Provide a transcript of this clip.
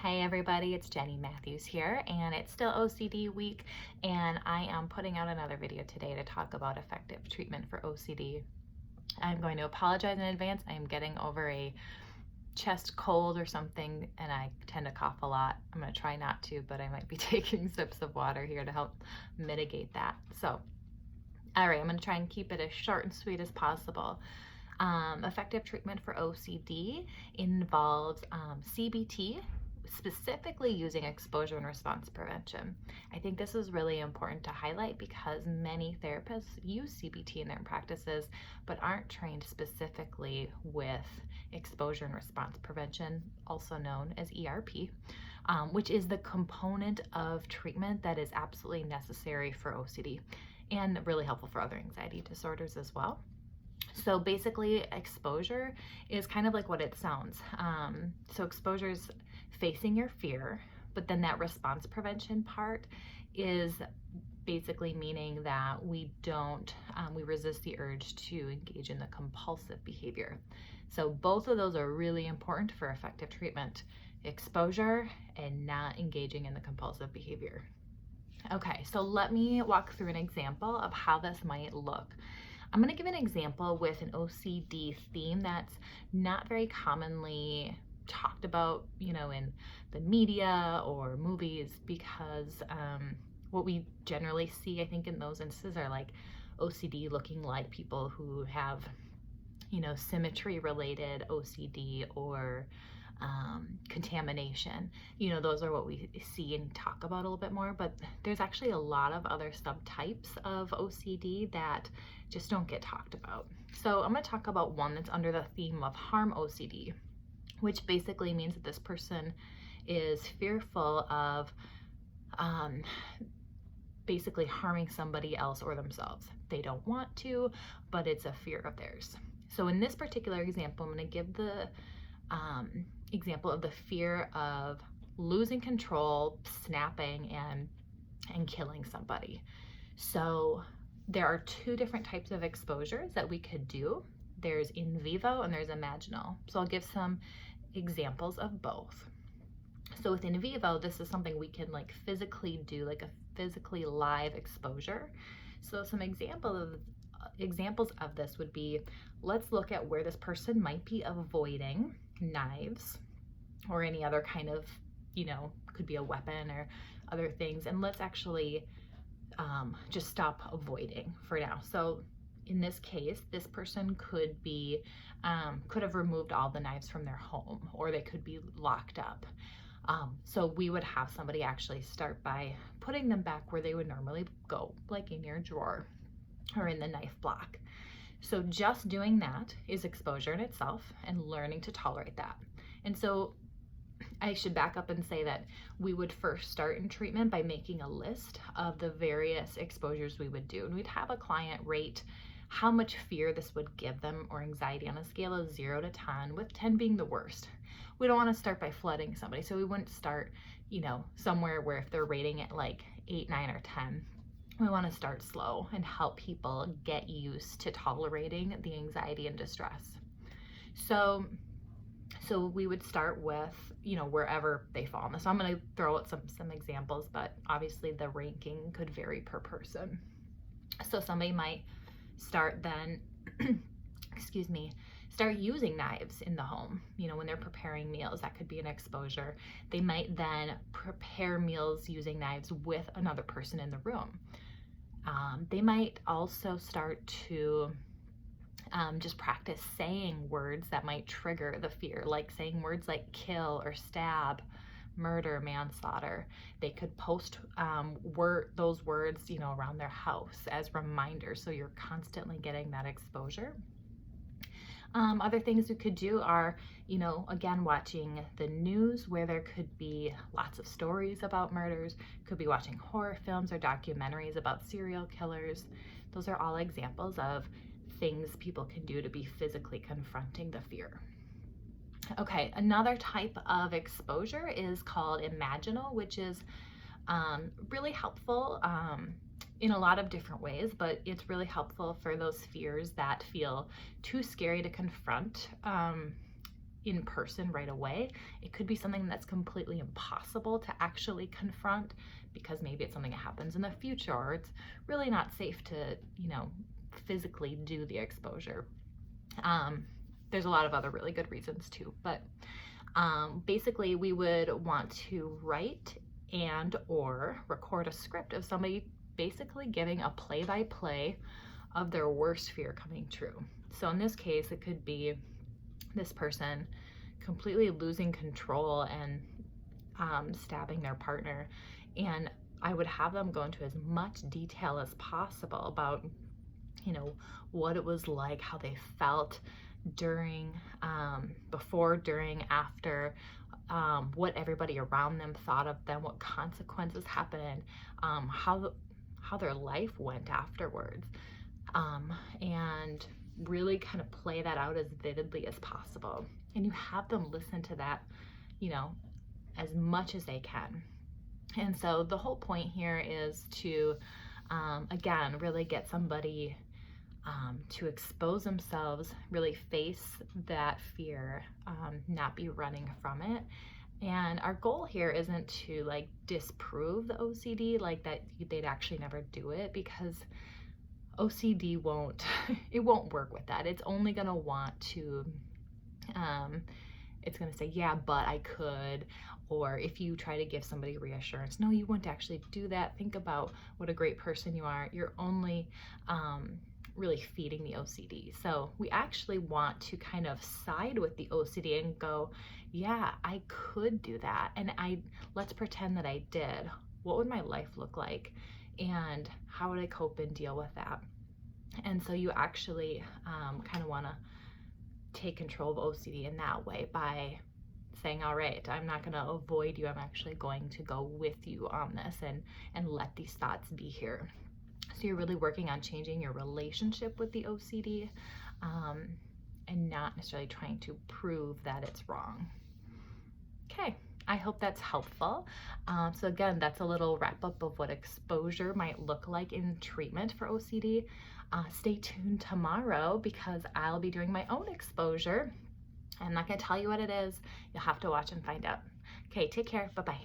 Hey everybody, it's Jenny Matthews here, and it's still OCD week, and I am putting out another video today to talk about effective treatment for OCD. I'm going to apologize in advance. I am getting over a chest cold or something, and I tend to cough a lot. I'm going to try not to, but I might be taking sips of water here to help mitigate that. So, all right, I'm going to try and keep it as short and sweet as possible. Effective treatment for OCD involves CBT, specifically using exposure and response prevention. I think this is really important to highlight because many therapists use CBT in their practices but aren't trained specifically with exposure and response prevention, also known as ERP, which is the component of treatment that is absolutely necessary for OCD and really helpful for other anxiety disorders as well. So basically, exposure is kind of like what it sounds. So exposure is facing your fear, but then that response prevention part is basically meaning that we resist the urge to engage in the compulsive behavior. So both of those are really important for effective treatment: exposure and not engaging in the compulsive behavior. Okay, so let me walk through an example of how this might look. I'm going to give an example with an OCD theme that's not very commonly talked about, in the media or movies, because what we generally see, I think, in those instances are like OCD looking like people who have, symmetry-related OCD or contamination. Those are what we see and talk about a little bit more, but there's actually a lot of other subtypes of OCD that just don't get talked about. So I'm going to talk about one that's under the theme of harm OCD, which basically means that this person is fearful of basically harming somebody else or themselves. They don't want to, but it's a fear of theirs. So in this particular example, I'm going to give the example of the fear of losing control, snapping, and killing somebody. So there are two different types of exposures that we could do. There's in vivo and there's imaginal. So I'll give some examples of both. So with in vivo, this is something we can physically do, like a physically live exposure. So some examples of this would be, let's look at where this person might be avoiding knives or any other kind of, could be a weapon or other things. And let's actually just stop avoiding for now. So in this case, this person could have removed all the knives from their home, or they could be locked up. So we would have somebody actually start by putting them back where they would normally go, like in your drawer or in the knife block. So just doing that is exposure in itself and learning to tolerate that. And so I should back up and say that we would first start in treatment by making a list of the various exposures we would do. And we'd have a client rate how much fear this would give them or anxiety on a scale of 0 to 10, with 10 being the worst. We don't want to start by flooding somebody. So we wouldn't start, somewhere where if they're rating it like 8, 9, or 10. We want to start slow and help people get used to tolerating the anxiety and distress. So we would start with, wherever they fall. So I'm going to throw out some examples, but obviously the ranking could vary per person. So somebody might start then, start using knives in the home. When they're preparing meals, that could be an exposure. They might then prepare meals using knives with another person in the room. They might also start to just practice saying words that might trigger the fear, like saying words like kill or stab, murder, manslaughter. They could post those words, around their house as reminders, so you're constantly getting that exposure. Other things we could do are, again, watching the news where there could be lots of stories about murders, could be watching horror films or documentaries about serial killers. Those are all examples of things people can do to be physically confronting the fear. Okay, another type of exposure is called imaginal, which is really helpful in a lot of different ways, but it's really helpful for those fears that feel too scary to confront in person right away. It could be something that's completely impossible to actually confront because maybe it's something that happens in the future, or it's really not safe to, physically do the exposure. There's a lot of other really good reasons too, but basically we would want to write and or record a script of somebody basically giving a play-by-play of their worst fear coming true. So in this case, it could be this person completely losing control and stabbing their partner. And I would have them go into as much detail as possible about, what it was like, how they felt during, before, during, after, what everybody around them thought of them, what consequences happened, how their life went afterwards, and really kind of play that out as vividly as possible. And you have them listen to that, as much as they can. And so the whole point here is to, again, really get somebody to expose themselves, really face that fear, not be running from it. And our goal here isn't to like disprove the OCD, like that they'd actually never do it, because OCD won't work with that. It's only gonna want to, it's gonna say, yeah, but I could. Or if you try to give somebody reassurance, no, you wouldn't actually do that. Think about what a great person you are. You're only really feeding the OCD. So we actually want to kind of side with the OCD and go, yeah, I could do that. And let's pretend that I did. What would my life look like? And how would I cope and deal with that? And so you actually kind of want to take control of OCD in that way by saying, all right, I'm not going to avoid you. I'm actually going to go with you on this and let these thoughts be here. So you're really working on changing your relationship with the OCD, and not necessarily trying to prove that it's wrong. Okay, I hope that's helpful. So again, that's a little wrap up of what exposure might look like in treatment for OCD. Stay tuned tomorrow because I'll be doing my own exposure. I'm not going to tell you what it is. You'll have to watch and find out. Okay, take care. Bye-bye.